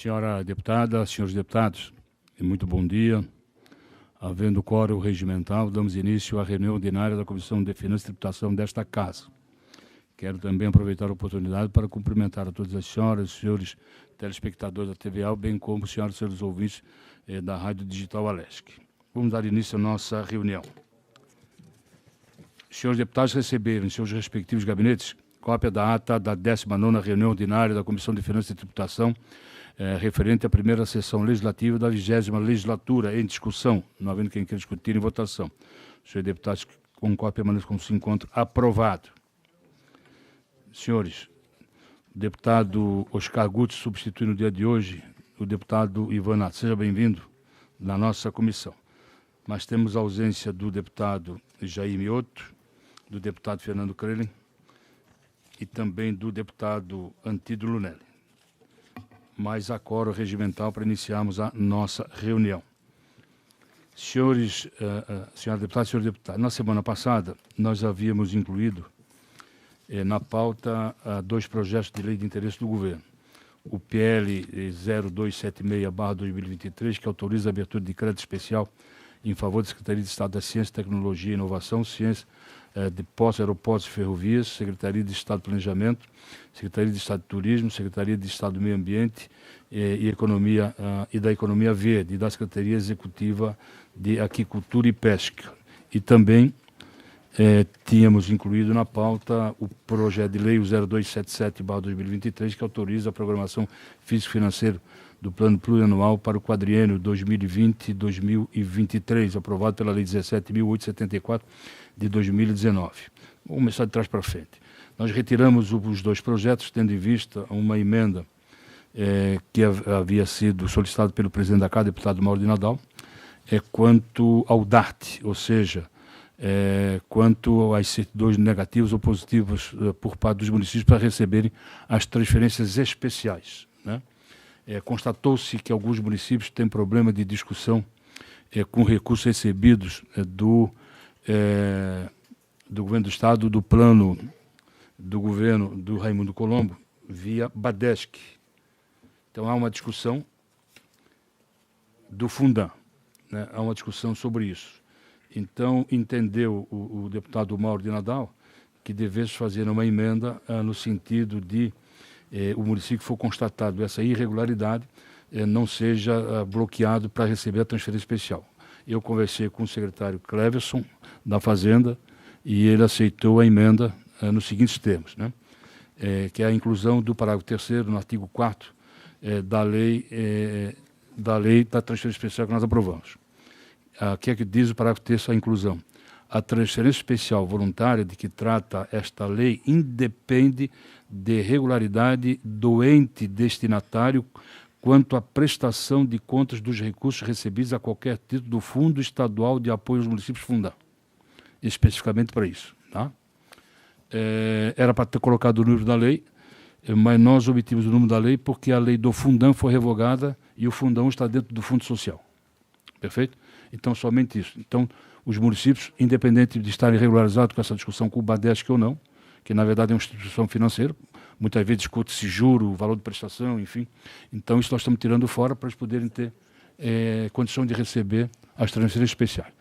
Senhora deputada, senhores deputados, muito bom dia. Havendo quórum regimental, damos início à reunião ordinária da Comissão de Finanças e Tributação desta Casa. Quero também aproveitar a oportunidade para cumprimentar a todas as senhoras e senhores telespectadores da TVA, bem como os senhores e senhores ouvintes da Rádio Digital Alesc. Vamos dar início à nossa reunião. Os senhores deputados receberam em seus respectivos gabinetes cópia da ata da 19ª reunião ordinária da Comissão de Finanças e Tributação, referente à primeira sessão legislativa da 20ª legislatura, em discussão, não havendo quem queira discutir em votação. Os senhores deputados com cópia permaneçam como se encontra aprovado. Senhores, o deputado Oscar Guti substitui no dia de hoje o deputado Ivan Nath. Seja bem-vindo na nossa comissão. Mas temos a ausência do deputado Jair Mioto, do deputado Fernando Krelin e também do deputado Antídio Lunelli. Mas há quórum regimental para iniciarmos a nossa reunião. Senhores, senhora deputada, senhor deputado, na semana passada nós havíamos incluído na pauta dois projetos de lei de interesse do governo. O PL 0276/2023, que autoriza a abertura de crédito especial em favor da Secretaria de Estado da Ciência, Tecnologia e Inovação, Ciência de Portos, Aeroportos e Ferrovias, Secretaria de Estado de Planejamento, Secretaria de Estado de Turismo, Secretaria de Estado do Meio Ambiente e Economia e da Economia Verde, e da Secretaria Executiva de Aquicultura e Pesca. E também tínhamos incluído na pauta o projeto de lei 0277/2023, que autoriza a programação físico-financeira do Plano Plurianual para o quadriênio 2020-2023, aprovado pela Lei 17.874 de 2019. Vamos começar de trás para frente. Nós retiramos os dois projetos, tendo em vista uma emenda que havia sido solicitada pelo presidente da Casa, deputado Mauro de Nadal, quanto ao DART, ou seja, quanto às certidões negativas ou positivas por parte dos municípios para receberem as transferências especiais, né? Constatou-se que alguns municípios têm problema de discussão com recursos recebidos do governo do Estado, do plano do governo do Raimundo Colombo, via Badesc. Então, há uma discussão do Fundam, né? Há uma discussão sobre isso. Então, entendeu o deputado Mauro de Nadal que devesse fazer uma emenda no sentido de o município que for constatado essa irregularidade não seja bloqueado para receber a transferência especial. Eu conversei com o secretário Cleverson, da Fazenda, e ele aceitou a emenda nos seguintes termos, né? Que é a inclusão do parágrafo 3º no artigo 4º da lei da transferência especial que nós aprovamos. O que é que diz o parágrafo 3º, a inclusão? A transferência especial voluntária de que trata esta lei independe de regularidade do ente destinatário quanto à prestação de contas dos recursos recebidos a qualquer título do Fundo Estadual de Apoio aos Municípios Fundam, especificamente para isso, tá? Era para ter colocado o número da lei, mas nós obtivemos o número da lei porque a lei do Fundam foi revogada e o Fundam está dentro do Fundo Social. Perfeito? Então, somente isso. Então, os municípios, independente de estarem regularizados com essa discussão com o Badesc ou não, que na verdade é uma instituição financeira, muitas vezes discute-se juro, valor de prestação, enfim. Então, isso nós estamos tirando fora para eles poderem ter condição de receber as transferências especiais.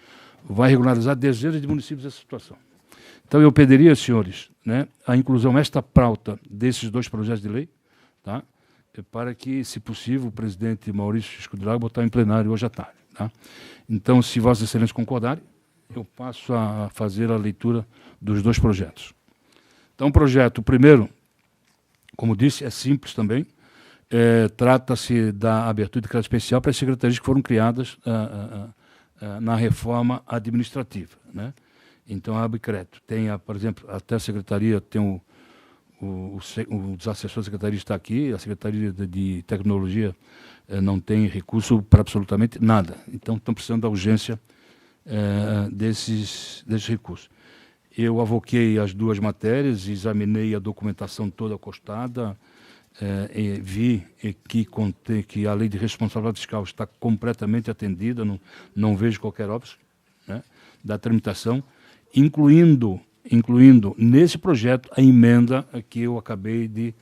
Vai regularizar dezenas de municípios essa situação. Então, eu pediria, senhores, né, a inclusão nesta pauta desses dois projetos de lei, tá? Para que, se possível, o presidente Maurício Escudrago botar em plenário hoje à tarde. Tá? Então, se Vossas Excelências concordarem, eu passo a fazer a leitura dos dois projetos. Então, o projeto, primeiro, como disse, é simples também. Trata-se da abertura de crédito especial para as secretarias que foram criadas na reforma administrativa, né? Então, a ABCREDIT tem, por exemplo, até a secretaria tem os assessores da secretaria está aqui, a Secretaria de Tecnologia não tem recurso para absolutamente nada. Então, estão precisando da urgência desses recursos. Eu avoquei as duas matérias, examinei a documentação toda acostada, vi que a lei de responsabilidade fiscal está completamente atendida, não vejo qualquer óbice, né, da tramitação, incluindo nesse projeto a emenda que eu acabei de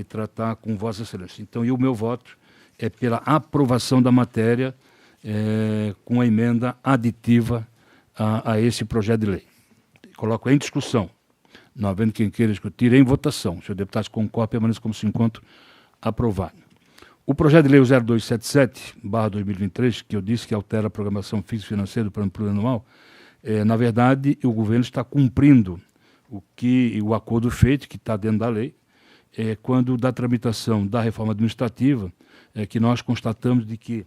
tratar com Vossa Excelência. Então, o meu voto é pela aprovação da matéria com a emenda aditiva a esse projeto de lei. Coloco em discussão. Não havendo quem queira discutir, em votação. O senhor deputado concorda, permaneça como se encontra aprovado. O projeto de lei 0277/2023, que eu disse que altera a programação fixa e financeira do plano plurianual, na verdade, o governo está cumprindo o acordo feito, que está dentro da lei, quando da tramitação da reforma administrativa, que nós constatamos de que,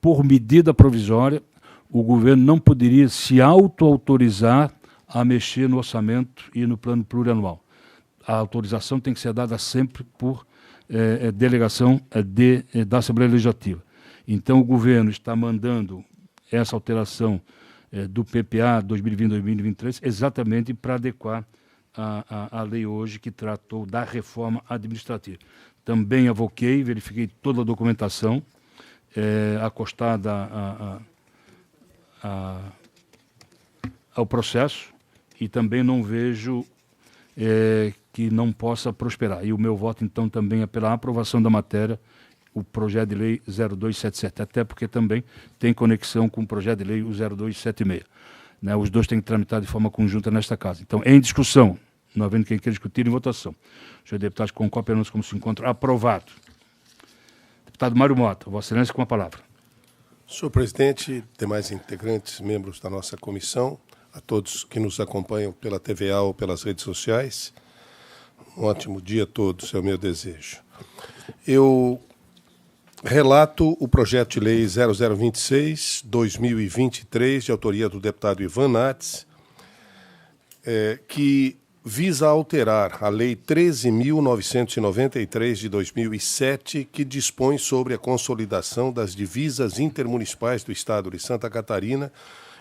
por medida provisória, o governo não poderia se auto-autorizar a mexer no orçamento e no plano plurianual. A autorização tem que ser dada sempre por delegação da Assembleia Legislativa. Então, o governo está mandando essa alteração do PPA 2020-2023 exatamente para adequar a lei hoje que tratou da reforma administrativa. Também avoquei, verifiquei toda a documentação acostada ao processo e também não vejo que não possa prosperar. E o meu voto, então, também é pela aprovação da matéria, o projeto de lei 0277, até porque também tem conexão com o projeto de lei 0276. Né? Os dois têm que tramitar de forma conjunta nesta casa. Então, em discussão, não havendo quem queira discutir, em votação. O senhor deputado concorda, permaneça como se encontra aprovado. Deputado Mário Mota, Vossa Excelência, com a palavra. Senhor presidente, demais integrantes, membros da nossa comissão, a todos que nos acompanham pela TVA ou pelas redes sociais, um ótimo dia a todos, é o meu desejo. Eu relato o projeto de lei 0026/2023, de autoria do deputado Ivan Nats, que visa alterar a Lei 13.993 de 2007, que dispõe sobre a consolidação das divisas intermunicipais do Estado de Santa Catarina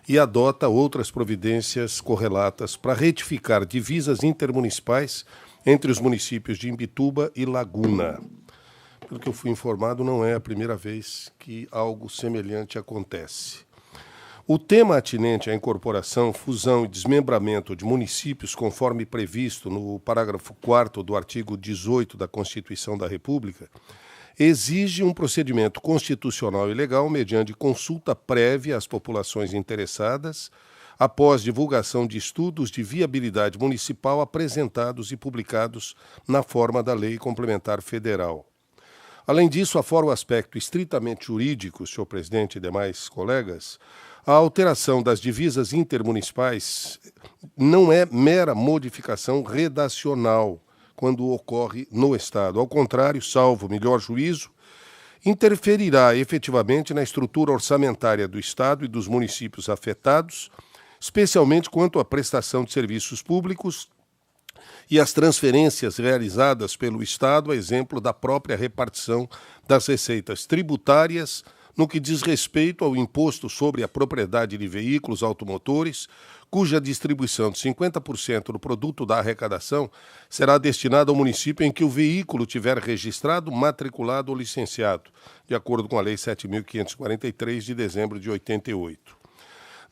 e adota outras providências correlatas para retificar divisas intermunicipais entre os municípios de Imbituba e Laguna. Pelo que eu fui informado, não é a primeira vez que algo semelhante acontece. O tema atinente à incorporação, fusão e desmembramento de municípios, conforme previsto no parágrafo 4º do artigo 18 da Constituição da República, exige um procedimento constitucional e legal mediante consulta prévia às populações interessadas, após divulgação de estudos de viabilidade municipal apresentados e publicados na forma da Lei Complementar Federal. Além disso, afora o aspecto estritamente jurídico, senhor presidente e demais colegas, a alteração das divisas intermunicipais não é mera modificação redacional quando ocorre no Estado. Ao contrário, salvo melhor juízo, interferirá efetivamente na estrutura orçamentária do Estado e dos municípios afetados, especialmente quanto à prestação de serviços públicos e as transferências realizadas pelo Estado, a exemplo da própria repartição das receitas tributárias, no que diz respeito ao imposto sobre a propriedade de veículos automotores, cuja distribuição de 50% do produto da arrecadação será destinada ao município em que o veículo tiver registrado, matriculado ou licenciado, de acordo com a Lei 7.543, de dezembro de 88.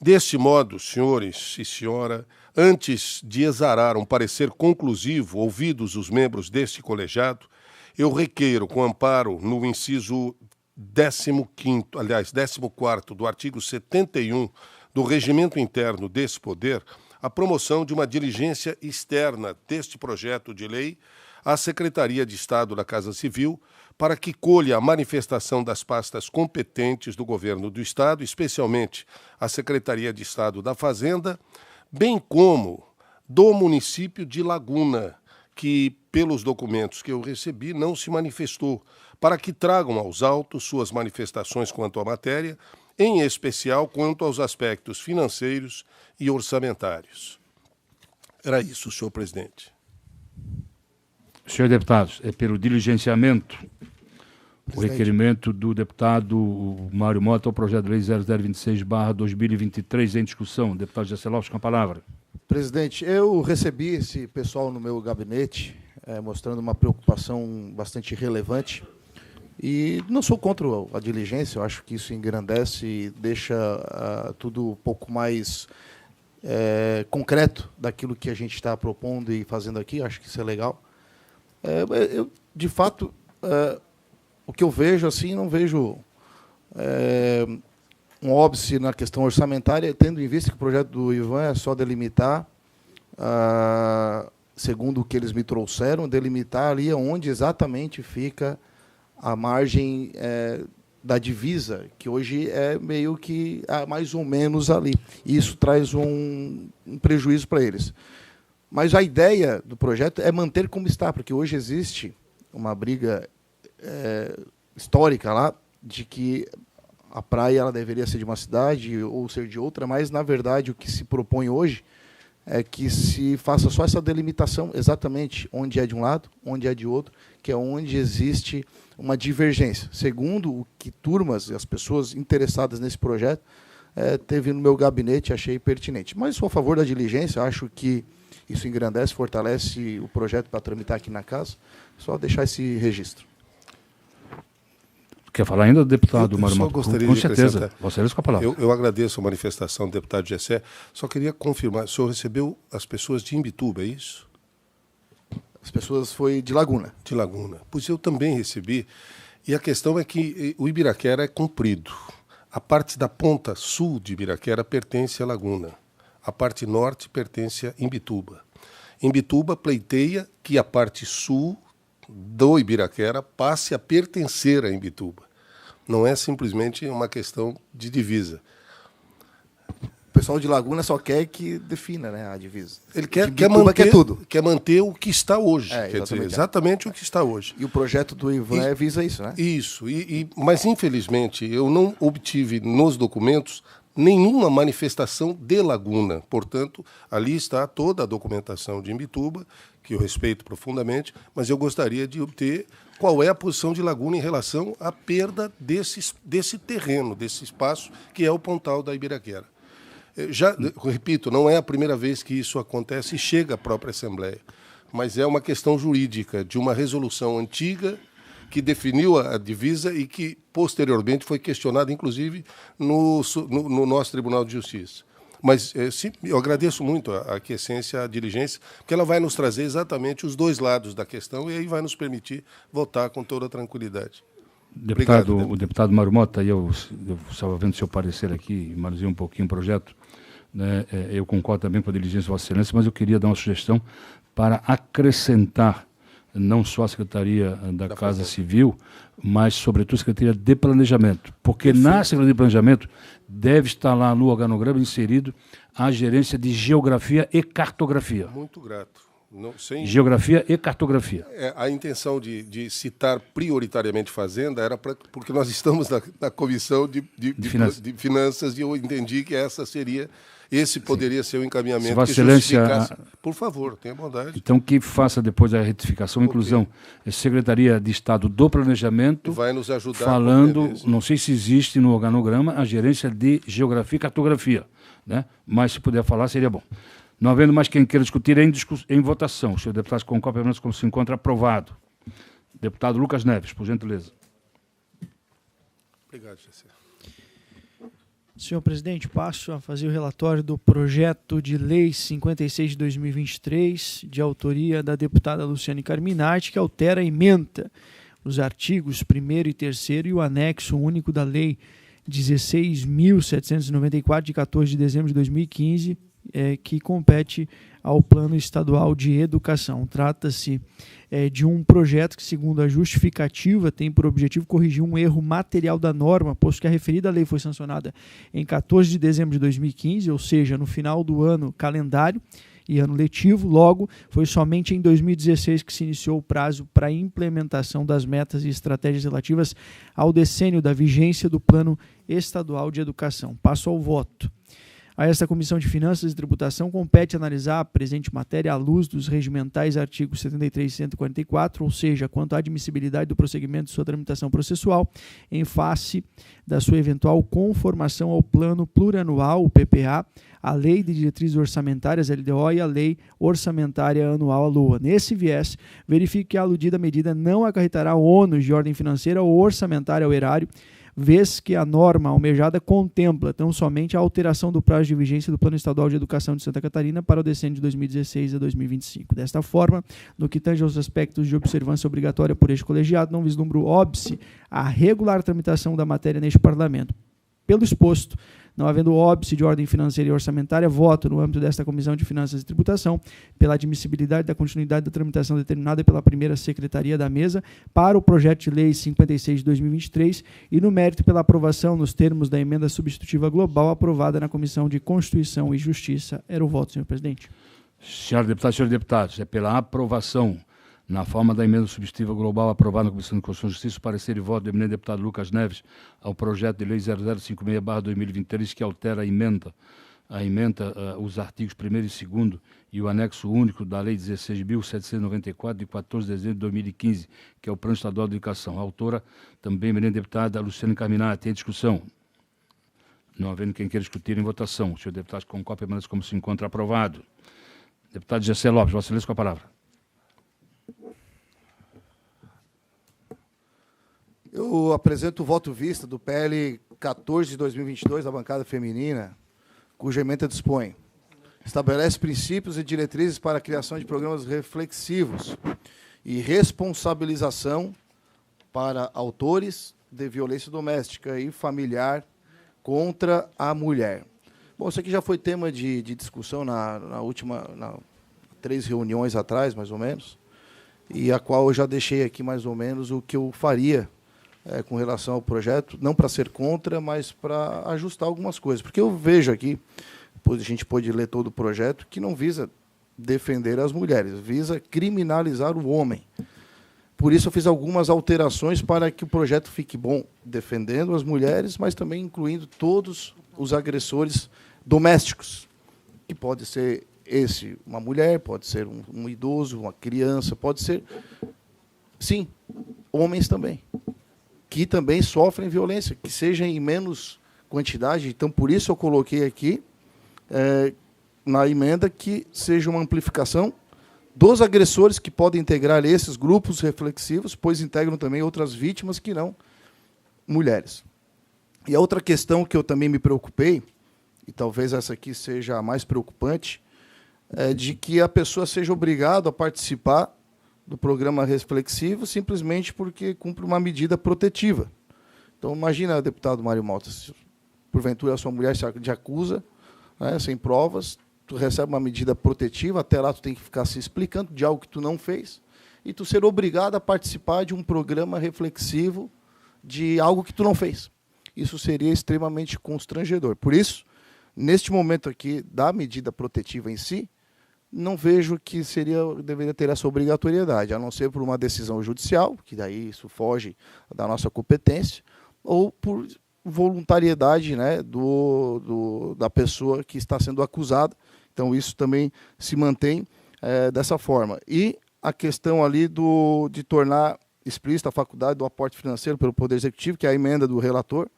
Deste modo, senhores e senhora, antes de exarar um parecer conclusivo, ouvidos os membros deste colegiado, eu requeiro, com amparo no inciso 14º do artigo 71 do regimento interno desse poder, a promoção de uma diligência externa deste projeto de lei à Secretaria de Estado da Casa Civil, para que colha a manifestação das pastas competentes do Governo do Estado, especialmente a Secretaria de Estado da Fazenda, bem como do município de Laguna, que, pelos documentos que eu recebi, não se manifestou, para que tragam aos autos suas manifestações quanto à matéria, em especial quanto aos aspectos financeiros e orçamentários. Era isso, senhor presidente. Senhor deputado, é pelo diligenciamento o requerimento do deputado Mário Mota ao projeto de lei 0026/2023 em discussão. Deputado José Lopes, com a palavra. Presidente, eu recebi esse pessoal no meu gabinete, mostrando uma preocupação bastante relevante. E não sou contra a diligência, eu acho que isso engrandece e deixa tudo um pouco mais concreto daquilo que a gente está propondo e fazendo aqui, acho que isso é legal. Eu, de fato, o que eu vejo, assim, não vejo um óbice na questão orçamentária, tendo em vista que o projeto do Ivan é só delimitar, segundo o que eles me trouxeram, delimitar ali onde exatamente fica a margem da divisa, que hoje é meio que mais ou menos ali. E isso traz um prejuízo para eles. Mas a ideia do projeto é manter como está, porque hoje existe uma briga histórica lá, de que a praia ela deveria ser de uma cidade ou ser de outra, mas, na verdade, o que se propõe hoje é que se faça só essa delimitação exatamente onde é de um lado, onde é de outro, que é onde existe uma divergência. Segundo o que turmas e as pessoas interessadas nesse projeto teve no meu gabinete, achei pertinente. Mas sou a favor da diligência, acho que isso engrandece, fortalece o projeto para tramitar aqui na casa. Só deixar esse registro. Quer falar ainda, deputado Mário Mota? Gostaria com de certeza. Você com a palavra. Eu agradeço a manifestação do deputado Gessé. Só queria confirmar, o senhor recebeu as pessoas de Imbituba, é isso? As pessoas foi de Laguna. De Laguna. Pois eu também recebi. E a questão é que o Ibiraquera é comprido. A parte da ponta sul de Ibiraquera pertence à Laguna. A parte norte pertence a Imbituba. Imbituba pleiteia que a parte sul do Ibiraquera passe a pertencer a Imbituba. Não é simplesmente uma questão de divisa. O pessoal de Laguna só quer que defina, né, a divisa. Ele quer manter o que está hoje. Quer dizer, exatamente o que está hoje. E o projeto do Ivan visa isso, né? Isso. Mas, infelizmente, eu não obtive nos documentos nenhuma manifestação de Laguna. Portanto, ali está toda a documentação de Imbituba, que eu respeito profundamente, mas eu gostaria de obter qual é a posição de Laguna em relação à perda desse terreno, desse espaço, que é o Pontal da Ibiraquera. Repito, não é a primeira vez que isso acontece e chega à própria Assembleia, mas é uma questão jurídica de uma resolução antiga que definiu a divisa e que, posteriormente, foi questionada, inclusive, no nosso Tribunal de Justiça. Mas sim, eu agradeço muito a aquiescência, a diligência, porque ela vai nos trazer exatamente os dois lados da questão e aí vai nos permitir votar com toda a tranquilidade. Deputado, o deputado Mário Mota, eu estava vendo seu parecer aqui, analisei um pouquinho o projeto, né, eu concordo também com a diligência de Vossa Excelência, mas eu queria dar uma sugestão para acrescentar não só a Secretaria da Casa Civil, mas, sobretudo, a Secretaria de Planejamento. Porque na Secretaria de Planejamento deve estar lá no organograma inserido a gerência de Geografia e Cartografia. Muito grato. Geografia e Cartografia. A intenção de citar prioritariamente Fazenda era porque nós estamos na Comissão de Finanças e eu entendi que esse poderia ser o encaminhamento. Se Vossa Excelência, por favor, tenha bondade. Então, que faça depois a retificação, inclusão, Secretaria de Estado do Planejamento, vai nos ajudar falando, não sei se existe no organograma, a gerência de Geografia e Cartografia, né? Mas se puder falar, seria bom. Não havendo mais quem queira discutir em votação, o senhor deputado concorda apenas como se encontra aprovado. Deputado Lucas Neves, por gentileza. Obrigado, Gessé. Senhor presidente, passo a fazer o relatório do projeto de lei 56 de 2023, de autoria da deputada Luciane Carminati, que altera a ementa os artigos 1º e 3º e o anexo único da lei 16.794, de 14 de dezembro de 2015, que compete ao Plano Estadual de Educação. Trata-se de um projeto que, segundo a justificativa, tem por objetivo corrigir um erro material da norma, posto que a referida lei foi sancionada em 14 de dezembro de 2015, ou seja, no final do ano calendário e ano letivo. Logo, foi somente em 2016 que se iniciou o prazo para a implementação das metas e estratégias relativas ao decênio da vigência do Plano Estadual de Educação. Passo ao voto. A esta Comissão de Finanças e Tributação compete analisar a presente matéria à luz dos regimentais artigos 73 e 144, ou seja, quanto à admissibilidade do prosseguimento de sua tramitação processual, em face da sua eventual conformação ao Plano Plurianual, o PPA, a Lei de Diretrizes Orçamentárias, LDO, e a Lei Orçamentária Anual, a LOA. Nesse viés, verifique que a aludida medida não acarretará ônus de ordem financeira ou orçamentária ao erário, vez que a norma almejada contempla tão somente a alteração do prazo de vigência do Plano Estadual de Educação de Santa Catarina para o decênio de 2016 a 2025. Desta forma, no que tange aos aspectos de observância obrigatória por este colegiado, não vislumbra o óbice a regular tramitação da matéria neste Parlamento. Pelo exposto, não havendo óbice de ordem financeira e orçamentária, voto no âmbito desta Comissão de Finanças e Tributação pela admissibilidade da continuidade da tramitação determinada pela primeira Secretaria da Mesa para o projeto de lei 56 de 2023 e no mérito pela aprovação nos termos da emenda substitutiva global aprovada na Comissão de Constituição e Justiça. Era o voto, senhor presidente. Senhora deputada, senhores deputados, é pela aprovação na forma da emenda substitutiva global aprovada na Comissão de Constituição e Justiça, o parecer e voto do eminente deputado Lucas Neves ao projeto de lei 0056/2023, que altera os artigos 1º e 2º e o anexo único da Lei 16.794, de 14 de dezembro de 2015, que é o Plano Estadual de Educação. A autora, também a eminente deputada Luciana Carminati. Tem discussão? Não havendo quem queira discutir, em votação. O senhor deputado, com cópia, permanece como se encontra aprovado. Deputado Gessé Lopes, Vossa Excelência, com a palavra. Eu apresento o voto vista do PL 14 de 2022, da bancada feminina, cuja emenda dispõe: estabelece princípios e diretrizes para a criação de programas reflexivos e responsabilização para autores de violência doméstica e familiar contra a mulher. Bom, isso aqui já foi tema de discussão na última 3 reuniões atrás, mais ou menos, e a qual eu já deixei aqui mais ou menos o que eu faria com relação ao projeto, não para ser contra, mas para ajustar algumas coisas. Porque eu vejo aqui, a gente pode ler todo o projeto, que não visa defender as mulheres, visa criminalizar o homem. Por isso eu fiz algumas alterações para que o projeto fique bom, defendendo as mulheres, mas também incluindo todos os agressores domésticos, que pode ser uma mulher, pode ser um idoso, uma criança, pode ser, sim, homens também, que também sofrem violência, que seja em menos quantidade. Então, por isso eu coloquei aqui, na emenda, que seja uma amplificação dos agressores que podem integrar esses grupos reflexivos, pois integram também outras vítimas que não mulheres. E a outra questão que eu também me preocupei, e talvez essa aqui seja a mais preocupante, é de que a pessoa seja obrigada a participar do programa reflexivo simplesmente porque cumpre uma medida protetiva. Então, imagina, deputado Mário Malta, se porventura a sua mulher te acusa, né, sem provas, tu recebe uma medida protetiva, até lá tu tem que ficar se explicando de algo que tu não fez, e tu ser obrigado a participar de um programa reflexivo de algo que tu não fez. Isso seria extremamente constrangedor. Por isso, neste momento aqui da medida protetiva em si, não vejo que deveria ter essa obrigatoriedade, a não ser por uma decisão judicial, que daí isso foge da nossa competência, ou por voluntariedade, né, da pessoa que está sendo acusada. Então, isso também se mantém dessa forma. E a questão ali de tornar explícita a faculdade do aporte financeiro pelo Poder Executivo, que é a emenda do relator,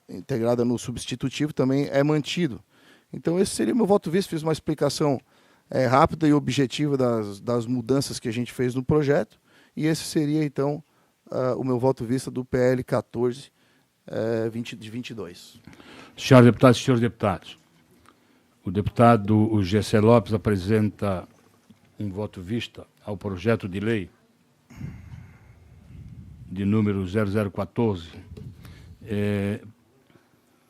integrada no substitutivo, também é mantido. Então, esse seria o meu voto visto. Fiz uma explicação rápida e objetiva das mudanças que a gente fez no projeto, e esse seria, então, o meu voto vista do PL 14 de 22. Senhoras deputadas e senhores deputados, o deputado Gessé Lopes apresenta um voto vista ao projeto de lei de número 0014,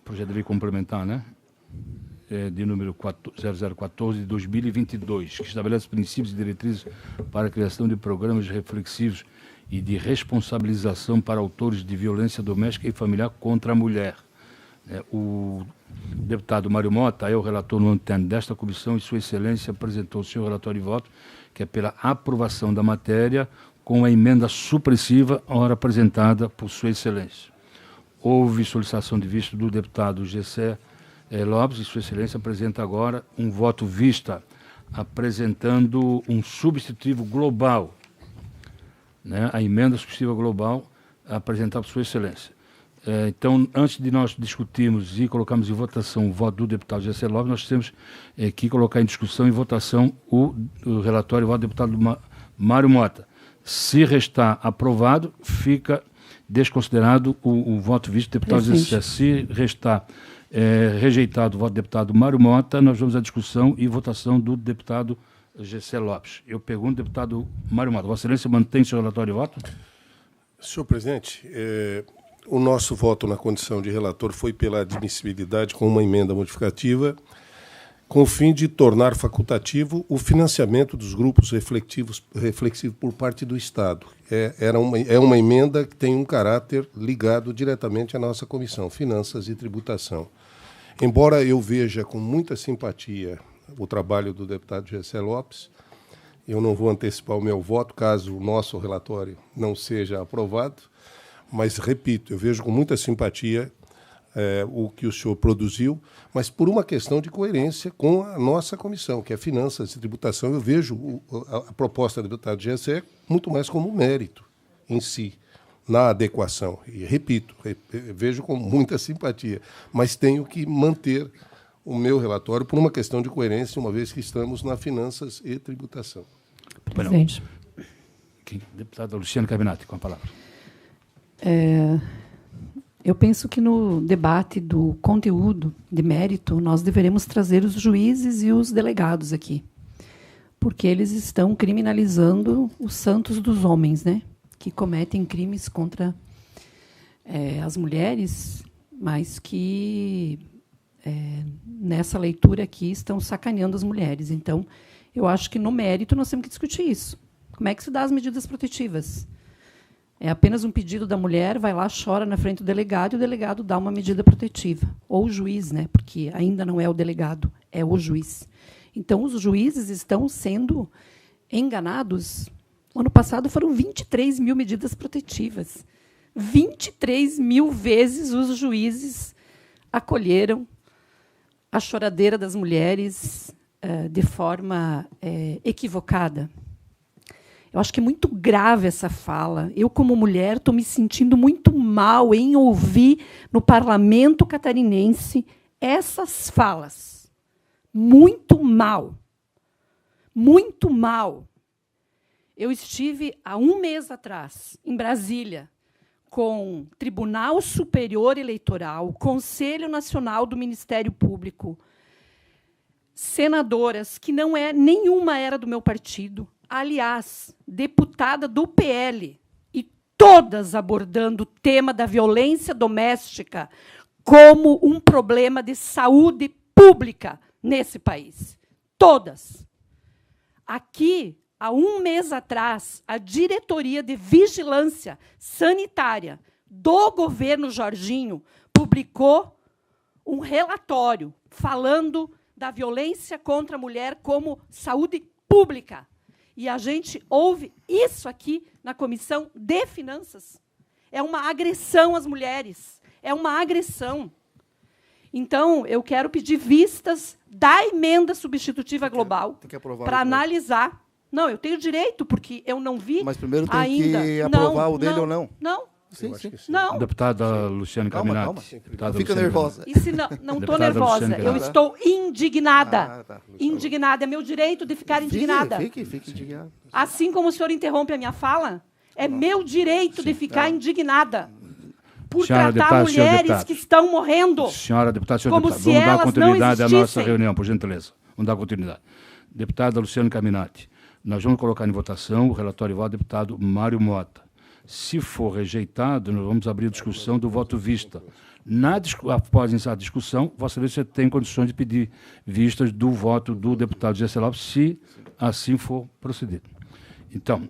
projeto de lei complementar, né? De número 0014 de 2022, que estabelece princípios e diretrizes para a criação de programas reflexivos e de responsabilização para autores de violência doméstica e familiar contra a mulher. O deputado Mário Mota é o relator no âmbito desta comissão e Sua Excelência apresentou o seu relatório de voto, que é pela aprovação da matéria com a emenda supressiva ora apresentada por Sua Excelência. Houve solicitação de vista do deputado Gessé Lopes, e Sua Excelência apresenta agora um voto vista, apresentando um substitutivo global, né? A emenda substitutiva global apresentada por Sua Excelência. Então, antes de nós discutirmos e colocarmos em votação o voto do deputado Gessé Lopes, nós temos que colocar em discussão e votação o relatório e o voto do deputado Mário Mota. Se restar aprovado, fica desconsiderado o voto visto do deputado Gessé. Se restar rejeitado o voto do deputado Mário Mota, nós vamos à discussão e votação do deputado Gessé Lopes. Eu pergunto, deputado Mário Mota, Vossa Excelência mantém seu relatório de voto? Senhor presidente, o nosso voto na condição de relator foi pela admissibilidade com uma emenda modificativa, com o fim de tornar facultativo o financiamento dos grupos reflexivos por parte do Estado. É uma emenda que tem um caráter ligado diretamente à nossa Comissão, Finanças e Tributação. Embora eu veja com muita simpatia o trabalho do deputado Gessé Lopes, eu não vou antecipar o meu voto, caso o nosso relatório não seja aprovado, mas, repito, eu vejo com muita simpatia o que o senhor produziu, mas por uma questão de coerência com a nossa comissão, que é Finanças e Tributação. Eu vejo a proposta do deputado Gessé muito mais como mérito em si, na adequação. E, repito, vejo com muita simpatia, mas tenho que manter o meu relatório por uma questão de coerência, uma vez que estamos na Finanças e Tributação. Presidente. Deputada Luciana Cabinati, com a palavra. Eu penso que no debate do conteúdo, de mérito, nós deveremos trazer os juízes e os delegados aqui, porque eles estão criminalizando os santos dos homens, né, que cometem crimes contra as mulheres, mas que, nessa leitura aqui, estão sacaneando as mulheres. Então, eu acho que, no mérito, nós temos que discutir isso. Como é que se dá as medidas protetivas? É apenas um pedido da mulher, vai lá, chora na frente do delegado, e o delegado dá uma medida protetiva. Ou o juiz, né, porque ainda não é o delegado, é o juiz. Então, os juízes estão sendo enganados. O ano passado foram 23 mil medidas protetivas. 23 mil vezes os juízes acolheram a choradeira das mulheres de forma equivocada. Eu acho que é muito grave essa fala. Eu, como mulher, estou me sentindo muito mal em ouvir no parlamento catarinense essas falas. Muito mal. Muito mal. Eu estive, há um mês atrás, em Brasília, com o Tribunal Superior Eleitoral, Conselho Nacional do Ministério Público, senadoras, que nenhuma era do meu partido, aliás, deputada do PL, e todas abordando o tema da violência doméstica como um problema de saúde pública nesse país. Todas. Aqui, há um mês atrás, a Diretoria de Vigilância Sanitária do governo Jorginho publicou um relatório falando da violência contra a mulher como saúde pública. E a gente ouve isso aqui na Comissão de Finanças. É uma agressão às mulheres. É uma agressão. Então, eu quero pedir vistas da emenda substitutiva global para analisar. Não, eu tenho direito, porque eu não vi ainda. Mas primeiro tem que aprovar o dele ou não? Não. Sim. Não. Deputada Luciana Cabinati. Não fica nervosa. E se não estou nervosa, eu estou indignada. Indignada. É meu direito de ficar indignada. Fique indignada. Assim como o senhor interrompe a minha fala, é meu direito de ficar indignada por tratar mulheres que estão morrendo. Senhora deputada, como se vamos dar elas continuidade não à nossa existissem. reunião, por gentileza. Vamos dar continuidade. Deputada Luciana Cabinati, nós vamos colocar em votação o relatório de voto do deputado Mário Mota. Se for rejeitado, nós vamos abrir a discussão do voto vista. Após iniciar a discussão, Vossa Excelência tem condições de pedir vistas do voto do deputado Gessé Lopes, se assim for procedido. Então,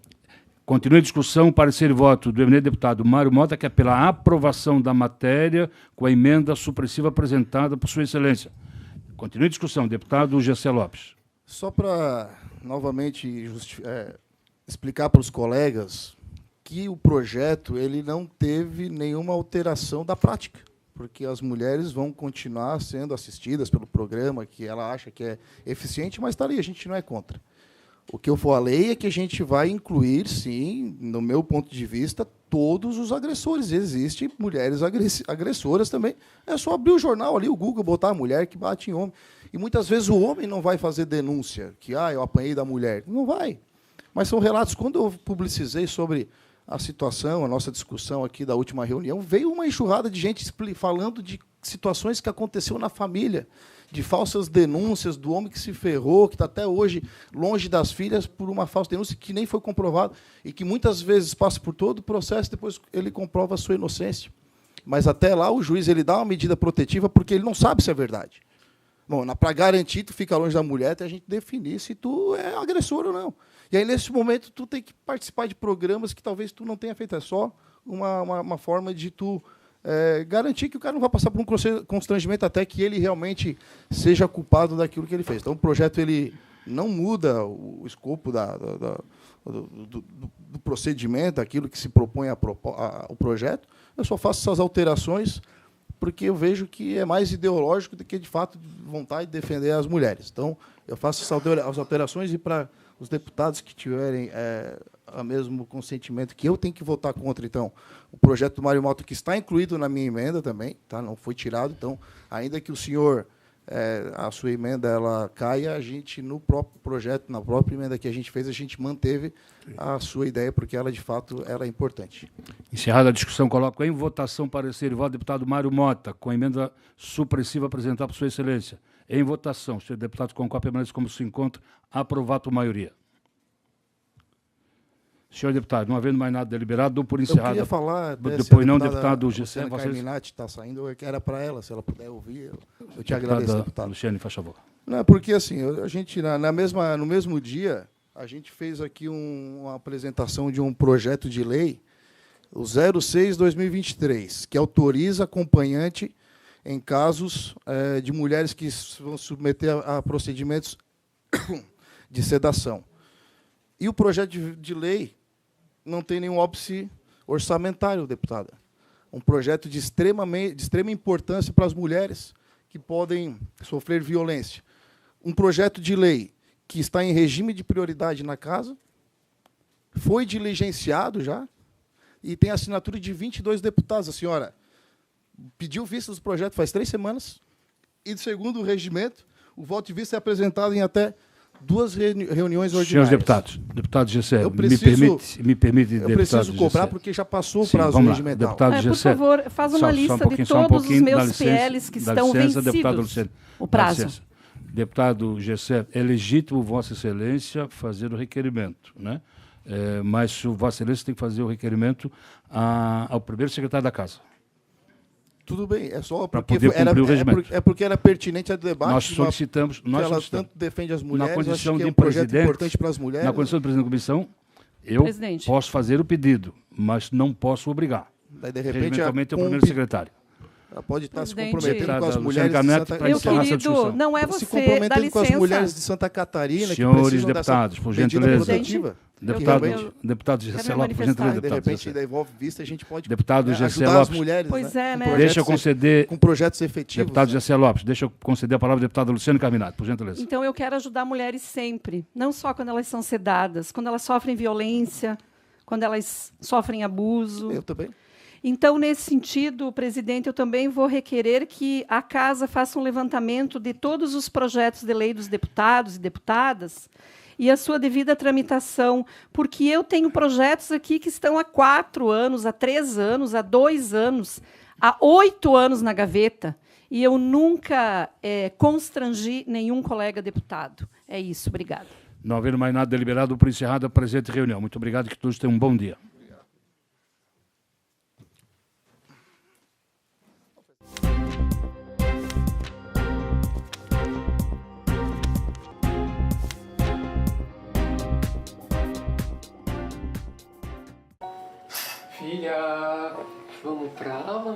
continua a discussão, parecer e voto do eminente deputado Mário Mota, que é pela aprovação da matéria com a emenda supressiva apresentada por Sua Excelência. Continua a discussão, deputado Gessé Lopes. Só para, novamente, explicar para os colegas que o projeto ele não teve nenhuma alteração da prática, porque as mulheres vão continuar sendo assistidas pelo programa que ela acha que é eficiente, mas está ali, a gente não é contra. O que eu falei é que a gente vai incluir, sim, no meu ponto de vista, todos os agressores. Existem mulheres agressoras também. É só abrir o jornal ali, o Google, botar a mulher que bate em homem. E muitas vezes o homem não vai fazer denúncia, que eu apanhei da mulher. Não vai. Mas são relatos. Quando eu publicizei sobre a situação, a nossa discussão aqui da última reunião, veio uma enxurrada de gente falando de situações que aconteceu na família, de falsas denúncias do homem que se ferrou, que está até hoje longe das filhas por uma falsa denúncia que nem foi comprovada e que muitas vezes passa por todo o processo, depois ele comprova a sua inocência. Mas até lá o juiz ele dá uma medida protetiva porque ele não sabe se é verdade. Bom, para garantir, tu fica longe da mulher até a gente definir se tu é agressor ou não. E aí, nesse momento, tu tem que participar de programas que talvez tu não tenha feito. É só uma forma de tu garantir que o cara não vai passar por um constrangimento até que ele realmente seja culpado daquilo que ele fez. Então, o projeto ele não muda o escopo do procedimento, aquilo que se propõe o projeto. Eu só faço essas alterações porque eu vejo que é mais ideológico do que, de fato, vontade de defender as mulheres. Então, eu faço as alterações e, para os deputados que tiverem o mesmo consentimento que eu tenho que votar contra, então, o projeto do Mário Malta, que está incluído na minha emenda também, tá? Não foi tirado. Então, ainda que o senhor, a sua emenda ela caia, a gente, no próprio projeto, na própria emenda que a gente fez, a gente manteve a sua ideia, porque ela, de fato, ela é importante. Encerrada a discussão, coloco em votação parecer e voto do deputado Mário Mota, com a emenda supressiva apresentada por Sua Excelência. Em votação, senhor deputado, com qual permanece como se encontra, aprovado por maioria. Senhor deputado, não havendo mais nada deliberado, dou por encerrado. Eu queria falar... Depois não, deputado Luciana Carminati está saindo, eu era para ela, se ela puder ouvir, eu te agradeço, deputado. Luciane, faz favor. Não, porque assim, a gente, no mesmo dia, a gente fez aqui uma apresentação de um projeto de lei, o 06/2023, que autoriza acompanhante em casos de mulheres que vão submeter a procedimentos de sedação. E o projeto de lei não tem nenhum óbice orçamentário, deputada. Um projeto de extrema importância para as mulheres que podem sofrer violência. Um projeto de lei que está em regime de prioridade na casa, foi diligenciado já, e tem assinatura de 22 deputados. A senhora pediu vista do projeto faz 3 semanas, e, segundo o regimento, o voto de vista é apresentado em até 2 reuniões ordinárias. Senhores deputados, deputado Gessé, me permite, eu preciso cobrar Gessé, porque já passou o prazo regimental. Deputado Gessé, por favor, faz uma lista de todos os meus PLs que estão vencidos. Deputado Luciano, o prazo. Deputado Gessé, é legítimo Vossa Excelência fazer o requerimento, né? Mas o Vossa Excelência tem que fazer o requerimento ao primeiro secretário da Casa. Tudo bem, é só porque porque era pertinente ao debate. Nós solicitamos, ela tanto defende as mulheres, na condição acho que de é um projeto presidente, importante para as mulheres. Na condição de presidente da comissão, eu posso fazer o pedido, mas não posso obrigar. Daí, de repente, regimentalmente é o primeiro secretário. Ela pode estar Presidente, se comprometendo com as mulheres de Santa Catarina. Meu querido, não é você, se comprometendo dá com as licença. mulheres de Santa Catarina, Senhores que precisam deputados, dessa por medida gentileza. protetiva. Deputado Gessé Lopes, por gentileza, De deputado repente, Gessé. devolve vista, a gente pode Deputado Gessé ajudar Lopes. as mulheres. Pois né? é, né? Deixa eu conceder... Com projetos efetivos. Deputado Gessé Lopes, deixa eu conceder a palavra ao deputado Luciano Carminati, por gentileza. Então, eu quero ajudar mulheres sempre, não só quando elas são sedadas, quando elas sofrem violência, quando elas sofrem abuso. Eu também. Então, nesse sentido, presidente, eu também vou requerer que a Casa faça um levantamento de todos os projetos de lei dos deputados e deputadas e a sua devida tramitação, porque eu tenho projetos aqui que estão há 4 anos, há 3 anos, há 2 anos, há 8 anos na gaveta, e eu nunca constrangi nenhum colega deputado. É isso, obrigada. Não havendo mais nada deliberado, por encerrada a presente reunião. Muito obrigado, que todos tenham um bom dia. Filha, vamos pra aula?